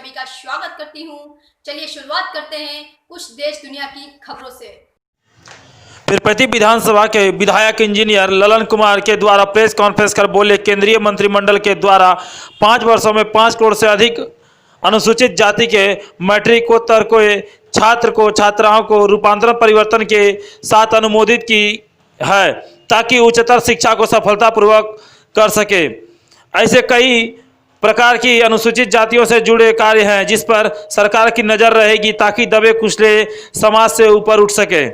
सभी का स्वागत करती हूं। चलिए शुरुआत करते हैं कुछ देश दुनिया की खबरों से। पीरपैंती विधानसभा के विधायक इंजीनियर ललन कुमार के द्वारा प्रेस कॉन्फ्रेंस कर बोले, केंद्रीय मंत्रिमंडल के द्वारा 5 वर्षों में 5 करोड़ से अधिक अनुसूचित जाति के मैट्रिकोत्तर के छात्र को छात्राओं को रूपांतरण परिवर्तन के साथ अनुमोदित की है ताकि उच्चतर शिक्षा को सफलतापूर्वक कर सके। ऐसे कई प्रकार की अनुसूचित जातियों से जुड़े कार्य हैं जिस पर सरकार की नज़र रहेगी ताकि दबे कुचले समाज से ऊपर उठ सके।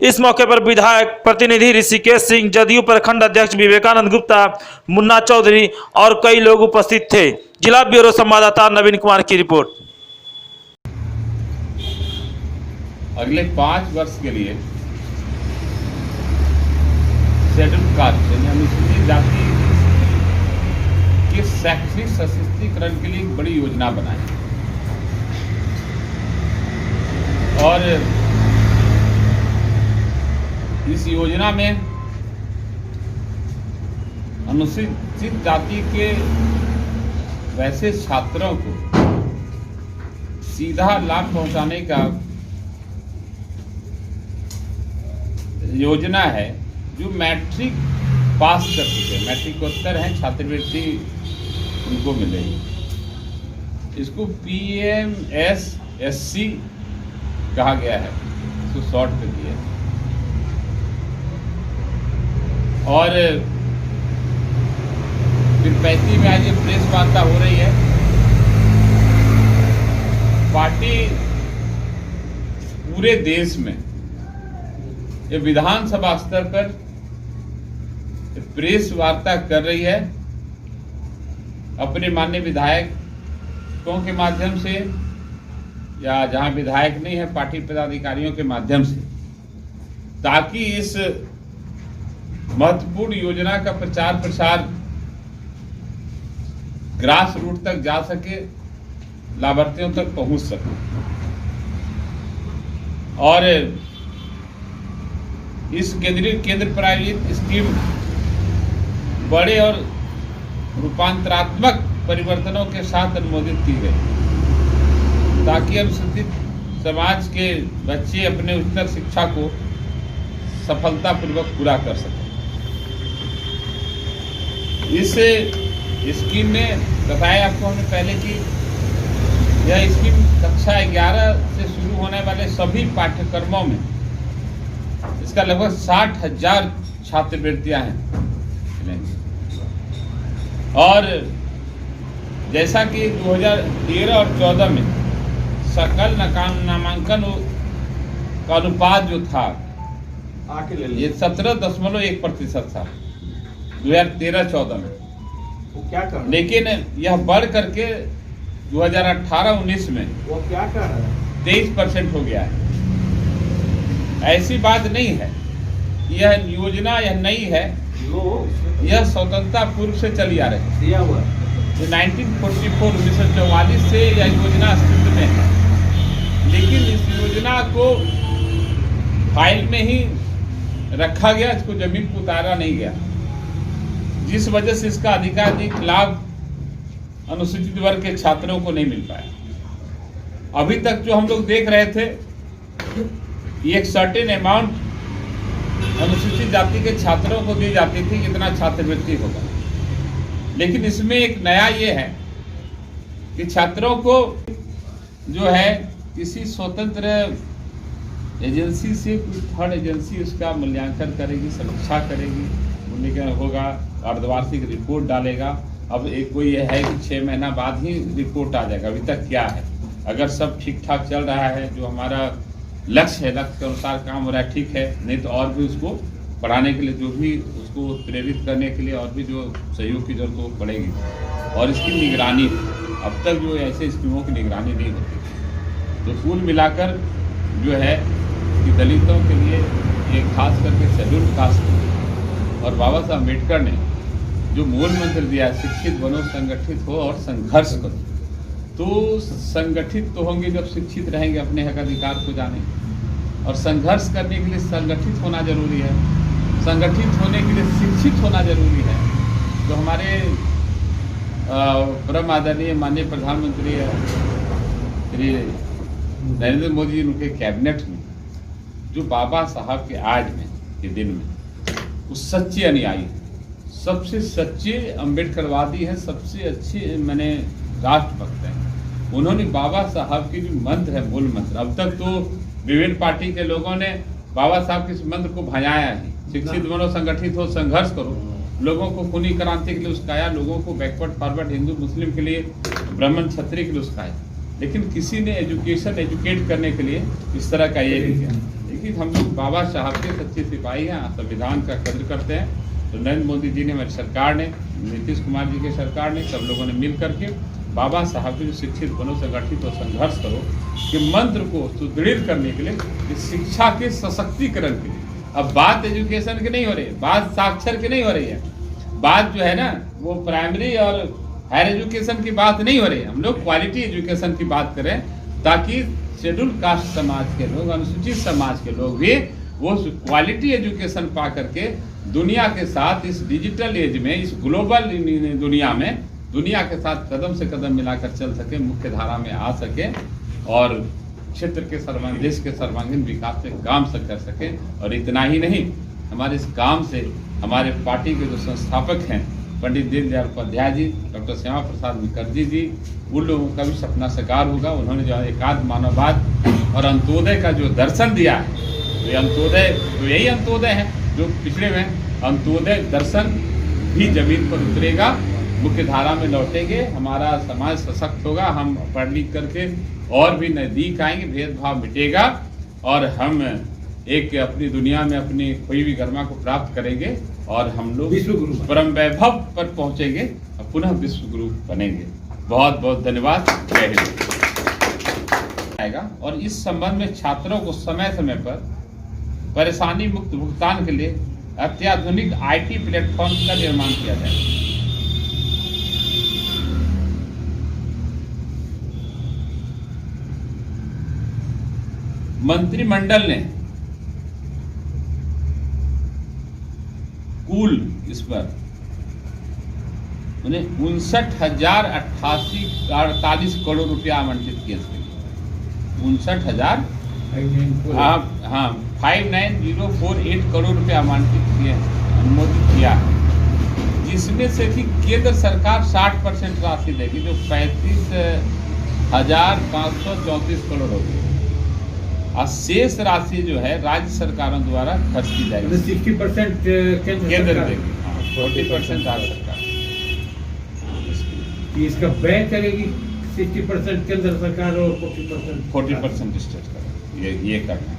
इस मौके पर विधायक प्रतिनिधि ऋषिकेश सिंह, जदयू प्रखंड अध्यक्ष विवेकानंद गुप्ता, मुन्ना चौधरी और कई लोग उपस्थित थे। जिला ब्यूरो संवाददाता नवीन कुमार की रिपोर्ट। अगले 5 वर्ष के लिए शेड्यूल कास्ट यानी अनुसूचित जाति के शैक्षणिक सशक्तिकरण के लिए एक बड़ी योजना बनाई और इस योजना में अनुसूचित जाति के वैसे छात्रों को सीधा लाभ पहुंचाने का योजना है जो मैट्रिक पास कर चुके, मैट्रिकोत्तर हैं, छात्रवृत्ति उनको मिलेगी। इसको PMSSC कहा गया है, इसको शॉर्ट पे दिया है। और पीरपैंती में आज ये प्रेस वार्ता हो रही है। पार्टी पूरे देश में ये विधानसभा स्तर पर प्रेस वार्ता कर रही है अपने माननीय विधायकों के माध्यम से या जहां विधायक नहीं है पार्टी पदाधिकारियों के माध्यम से, ताकि इस महत्वपूर्ण योजना का प्रचार प्रसार ग्रास रूट तक जा सके, लाभार्थियों तक पहुंच सके। और इस केंद्र प्रायोजित स्कीम बड़े और रूपांतरात्मक परिवर्तनों के साथ अनुमोदित की गई ताकि अनुसूचित समाज के बच्चे अपने उच्चतर शिक्षा को सफलतापूर्वक पूरा कर सकें। इस स्कीम में बताया आपको हमने पहले कि यह स्कीम कक्षा 11 से शुरू होने वाले सभी पाठ्यक्रमों में इसका लगभग 60,000 छात्रवृत्तियां हैं। और जैसा कि 2013 और 14 में सकल नामांकन का अनुपात जो था ये 17.1% था 2013-14 में। वो क्या कर, लेकिन यह बढ़ करके 2018-19 में वो क्या कर रहा है 23% हो गया है। ऐसी बात नहीं है, यह योजना यह नई है, यह स्वतंत्रता पूर्व से चली आ रही दिया हुआ है। 1944 से यह योजना अस्तित्व में है, लेकिन इस योजना को फाइल में ही रखा गया, इसको जमीन पर उतारा नहीं गया, जिस वजह से इसका अधिकाधिक लाभ अनुसूचित वर्ग के छात्रों को नहीं मिल पाया। अभी तक जो हम लोग देख रहे थे एक सर्टेन अमाउंट अनुसूचित जाति के छात्रों को दी जाती थी, कितना छात्रवृत्ति होगा। लेकिन इसमें एक नया ये है कि छात्रों को जो है किसी स्वतंत्र एजेंसी से, कोई थर्ड एजेंसी उसका मूल्यांकन करेगी, समीक्षा करेगी, मूल्यांकन होगा, अर्धवार्षिक रिपोर्ट डालेगा। अब एक कोई ये है कि 6 महीना बाद ही रिपोर्ट आ जाएगा। अभी तक क्या है, अगर सब ठीक ठाक चल रहा है, जो हमारा लक्ष्य है, लक्ष्य के अनुसार काम हो रहा है, ठीक है, नहीं तो और भी उसको बढ़ाने के लिए, जो भी उसको प्रेरित करने के लिए और भी जो सहयोग की जरूरत हो पड़ेगी। और इसकी निगरानी, अब तक जो ऐसे स्कीमों की निगरानी नहीं होती। तो कुल मिलाकर जो है कि दलितों के लिए ये खास करके शेड्यूल कास्ट और बाबा साहब अम्बेडकर ने जो मूल मंत्र दिया, शिक्षित बनो, संगठित हो और संघर्ष करो। तो संगठित तो होंगे जब शिक्षित रहेंगे, अपने हक अधिकार को जाने, और संघर्ष करने के लिए संगठित होना जरूरी है। संगठित होने के लिए शिक्षित होना जरूरी है। तो हमारे परम आदरणीय माननीय प्रधानमंत्री श्री नरेंद्र मोदी जी उनके कैबिनेट में जो बाबा साहब के आज में के दिन में वो सच्चे अनुयायी हैं, सबसे सच्चे अम्बेडकरवादी हैं, सबसे अच्छे मैंने राष्ट्रभक्त हैं। उन्होंने बाबा साहब की जो मंत्र है, मूल मंत्र, अब तक तो विभिन्न पार्टी के लोगों ने बाबा साहब के इस मंत्र को भजाया है, शिक्षित बनो, संगठित हो, संघर्ष करो, लोगों को खूनी क्रांति के लिए उस्काया, लोगों को बैकवर्ड फॉरवर्ड हिंदू मुस्लिम के लिए, ब्राह्मण क्षत्रिय के लिए उस्काया, लेकिन किसी ने एजुकेट करने के लिए इस तरह का ये नहीं किया। लेकिन हम लोग बाबा साहब के सच्चे सिपाही हैं, संविधान का कद्र करते हैं। तो नरेंद्र मोदी जी ने, हमारी सरकार ने, नीतीश कुमार जी की सरकार ने, सब लोगों ने मिल करके बाबा साहब के जो शिक्षित बनो, संगठित और संघर्ष करो के मंत्र को सुदृढ़ करने के लिए, शिक्षा के सशक्तिकरण के लिए। अब बात एजुकेशन की नहीं हो रही है, बात साक्षर की नहीं हो रही है, बात जो है ना वो प्राइमरी और हायर एजुकेशन की बात नहीं हो रही है। हम लोग क्वालिटी एजुकेशन की बात करें ताकि शेड्यूल कास्ट समाज के लोग, अनुसूचित समाज के लोग भी वो क्वालिटी एजुकेशन पा करके दुनिया के साथ, इस डिजिटल एज में, इस ग्लोबल दुनिया में, दुनिया के साथ कदम से कदम मिलाकर चल सके, मुख्य धारा में आ सके और क्षेत्र के सर्वांगीण, देश के सर्वांगीण विकास से काम से कर सके। और इतना ही नहीं, हमारे इस काम से हमारे पार्टी के जो संस्थापक हैं पंडित दीनदयाल उपाध्याय जी, डॉक्टर श्यामा प्रसाद मुखर्जी जी, उन लोगों का भी सपना साकार होगा। उन्होंने जो एकात्म मानववाद और अंत्योदय का जो दर्शन दिया है, तो अंत्योदय तो यही अंत्योदय है जो पिछड़े में, अंत्योदय दर्शन भी जमीन पर उतरेगा, मुख्य धारा में लौटेंगे, हमारा समाज सशक्त होगा, हम पढ़ लिख करके और भी नजदीक आएंगे, भेदभाव मिटेगा और हम एक अपनी दुनिया में अपनी खोई हुई गरिमा को प्राप्त करेंगे और हम लोग विश्व गुरु परम वैभव पर पहुंचेंगे और पुनः विश्व गुरु बनेंगे। बहुत बहुत धन्यवाद। जय हिंद। आएगा और इस संबंध में छात्रों को समय समय पर परेशानी मुक्त भुगतान के लिए अत्याधुनिक IT प्लेटफॉर्म का निर्माण किया जाएगा। मंत्रिमंडल ने कुल इस पर उन्हें 59,048 करोड़ रुपया आवंटित किए थे। 59,000 हाँ 59,048 करोड़ रुपया आवंटित किए, अनुमोदित किया है, जिसमें से कि केंद्र सरकार 60% राशि देगी, जो 35,534 करोड़ होगी और शेष राशि जो है राज्य सरकारों द्वारा खर्च की जाएगी। 60% केंद्र देगी, 40% राज्य सरकार। इसका व्यय करेगी 60% केंद्र सरकार और 40% स्टेट करेगी। ये करना है,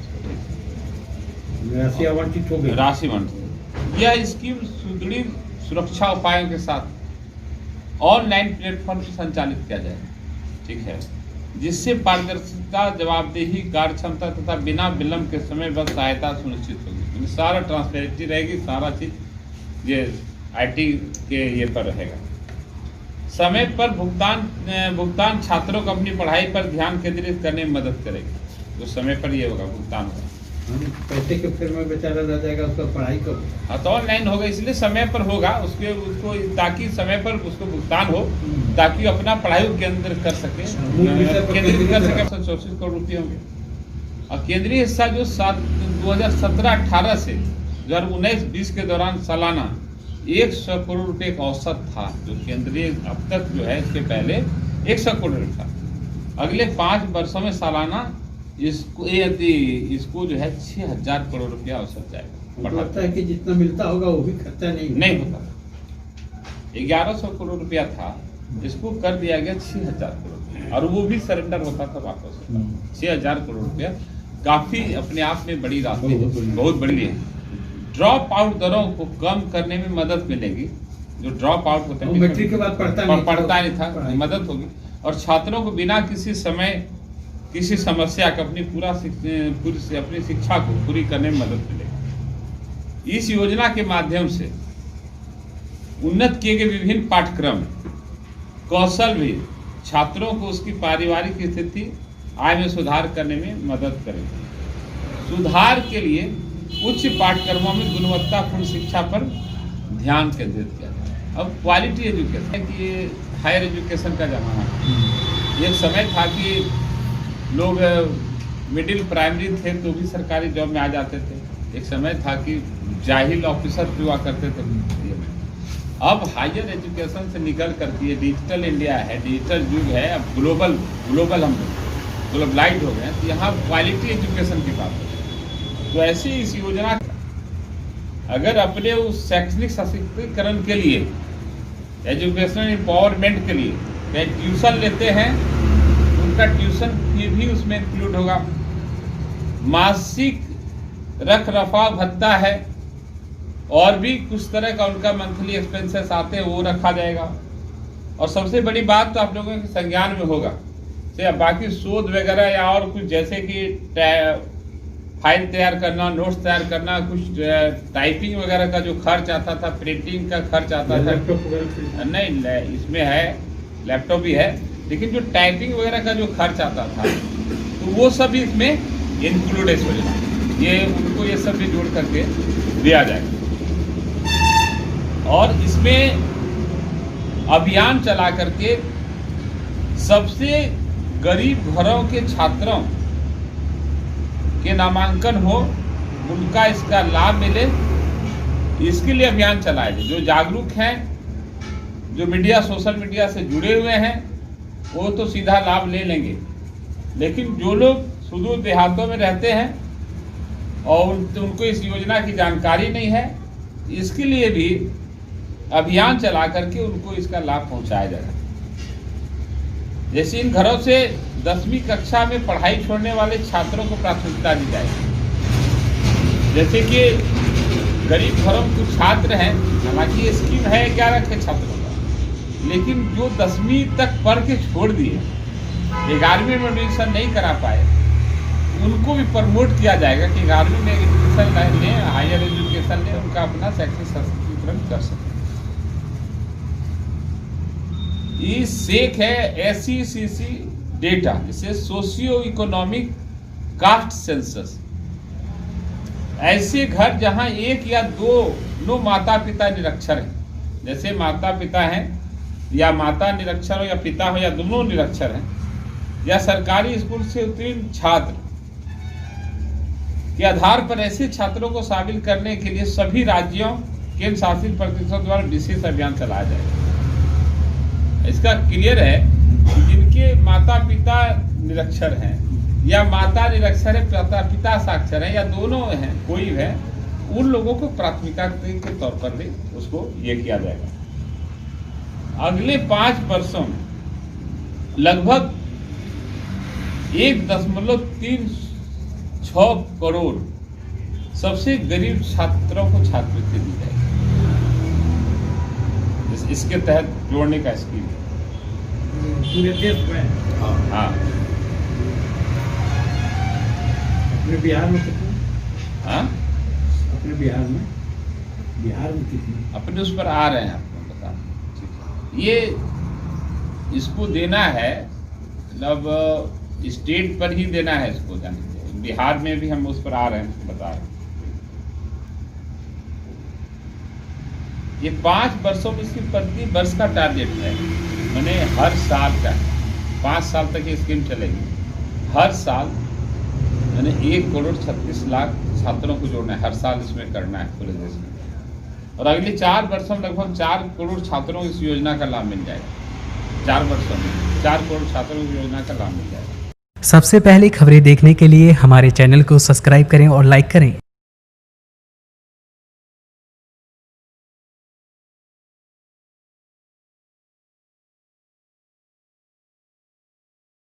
राशि आवंटित हो गई। राशि आवंटित। यह स्कीम सुदृढ़ सुरक्षा उपायों के साथ ऑनलाइन प्लेटफॉर्म से संचालित किया जाएगा, ठीक है, जिससे पारदर्शिता, जवाबदेही, कार्यक्षमता तथा बिना विलंब के समय बस सहायता सुनिश्चित होगी। सारा ट्रांसपेरेंसी रहेगी, सारा चीज ये IT के ये पर रहेगा। समय पर भुगतान छात्रों को अपनी पढ़ाई पर ध्यान केंद्रित करने में मदद करेगी। जो समय पर ये होगा भुगतान होगा, पैसे के फिर में बेचारा रह जाएगा, उसका पढ़ाई कब? हाँ तो ऑनलाइन होगा, इसलिए समय पर होगा उसको ताकि समय पर उसको भुगतान हो, ताकि अपना पढ़ाई केंद्र कर सके, केंद्रित कर सके। 134 करोड़ रुपये होंगे और केंद्रीय हिस्सा जो 2017-18 से 2019-20 के दौरान सालाना 100 करोड़ रुपये का औसत था, जो केंद्रीय अब तक जो है इसके पहले 100 करोड़ था। अगले 5 वर्षों में सालाना इसको जो है 6,000 करोड़ रुपया औसत जाएगा। लगता है कि जितना मिलता होगा वो भी खर्चा नहीं होता। 1100 करोड़ रुपया था, इसको कर दिया गया 6,000 करोड़, और वो भी सरेंडर होता था वापस। 6,000 करोड़ रुपया काफी अपने आप में बड़ी राशि, बहुत बड़ी है। ड्रॉप आउट दरों को कम करने में मदद मिलेगी। जो ड्रॉप आउट होता है, मैट्रिक के बाद पढ़ता नहीं था, मदद होगी। और छात्रों को बिना किसी समस्या का अपनी शिक्षा को पूरी करने में मदद मिलेगी। इस योजना के माध्यम से उन्नत किए गए विभिन्न पाठ्यक्रम, कौशल भी छात्रों को उसकी पारिवारिक स्थिति, आय में सुधार करने में मदद करेंगे। सुधार के लिए उच्च पाठ्यक्रमों में गुणवत्तापूर्ण शिक्षा पर ध्यान केंद्रित किया जाए। अब क्वालिटी एजुकेशन कि हायर एजुकेशन का जमाना, एक समय था कि लोग मिडिल प्राइमरी थे तो भी सरकारी जॉब में आ जाते थे। एक समय था कि जाहिल ऑफिसर हुआ करते थे में। अब हायर एजुकेशन से निकल करके डिजिटल इंडिया है, डिजिटल युग है, अब ग्लोबल हम ग्लोबलाइज हो गए हैं, तो यहाँ क्वालिटी एजुकेशन की बात है। तो ऐसी इस योजना अगर अपने उस शैक्षणिक सशक्तिकरण के लिए, एजुकेशनल एम्पावरमेंट के लिए कहीं ट्यूशन लेते हैं, उनका ट्यूशन फी भी उसमें इंक्लूड होगा। मासिक रख रखाव भत्ता है और भी कुछ तरह का उनका मंथली एक्सपेंसेस आते हैं, वो रखा जाएगा। और सबसे बड़ी बात तो आप लोगों के संज्ञान में होगा, से बाकी शोध वगैरह या और कुछ जैसे कि फाइल तैयार करना, नोट्स तैयार करना, कुछ टाइपिंग वगैरह का जो खर्च आता था, प्रिंटिंग का खर्च आता था, नहीं इसमें है, लैपटॉप भी है, लेकिन जो टाइपिंग वगैरह का जो खर्च आता था तो वो सब इसमें इंक्लूड है। ये उनको ये सब भी जोड़ करके दिया जाएगा। और इसमें अभियान चला करके सबसे गरीब घरों के छात्रों के नामांकन हो, उनका इसका लाभ मिले, इसके लिए अभियान चलाया जाए। जो जागरूक हैं, जो मीडिया सोशल मीडिया से जुड़े हुए हैं, वो तो सीधा लाभ ले लेंगे, लेकिन जो लोग सुदूर देहातों में रहते हैं और उनको इस योजना की जानकारी नहीं है, इसके लिए भी अभियान चला करके उनको इसका लाभ पहुंचाया जाएगा। जैसे इन घरों से 10वीं कक्षा में पढ़ाई छोड़ने वाले छात्रों को प्राथमिकता दी जाएगी। जैसे कि गरीब घरों के कुछ छात्र हैं, हालांकि ये स्कीम है 11 के छात्रों का, लेकिन जो 10वीं तक पढ़ के छोड़ दिए, 11वीं में एडमिशन नहीं करा पाए, उनको भी प्रमोट किया जाएगा कि 11वीं में एडमिशन लें, हायर एजुकेशन लें, उनका अपना शैक्षणिक सशक्तिकरण कर सकें। ये सेक है SECC डेटा, जिसे सोशियो इकोनॉमिक कास्ट सेंसस। ऐसे घर जहां एक या दो माता पिता निरक्षर हैं, जैसे माता पिता हैं या माता निरक्षर हो या पिता हो या दोनों निरक्षर हैं, या सरकारी स्कूल से उत्तीर्ण छात्र के आधार पर ऐसे छात्रों को शामिल करने के लिए सभी राज्यों, केंद्र शासित प्रदेशों द्वारा विशेष अभियान चलाया जाएगा। इसका क्लियर है कि जिनके माता पिता निरक्षर हैं या माता निरक्षर है, पिता साक्षर है या दोनों हैं, कोई है, उन लोगों को प्राथमिकता के तौर पर भी उसको ये किया जाएगा। अगले 5 वर्षों में लगभग 1.36 करोड़ सबसे गरीब छात्रों को छात्रवृत्ति दी जाएगी। इसके तहत जोड़ने का स्कीम पूरे देश में। हाँ, अपने बिहार में कितने? हाँ, अपने बिहार में कितने? अपने उस पर आ रहे हैं, आपको बता। ये इसको देना है, मतलब स्टेट पर ही देना है इसको जाने। बिहार में भी हम उस पर आ रहे हैं, बता रहे हैं। ये 5 वर्षों में इसकी प्रति वर्ष का टारगेट है, मैंने हर साल का 5 साल तक ये स्कीम चलेगी। हर साल मैंने 1,36,00,000 छात्रों को जोड़ना है, हर साल इसमें करना है पूरे देश में। और अगले 4 वर्षों में लगभग 4 करोड़ छात्रों को इस योजना का लाभ मिल जाएगा। 4 वर्षों में 4 करोड़ छात्रों को योजना का लाभ मिल जाएगा। सबसे पहले खबरें देखने के लिए हमारे चैनल को सब्सक्राइब करें और लाइक करें।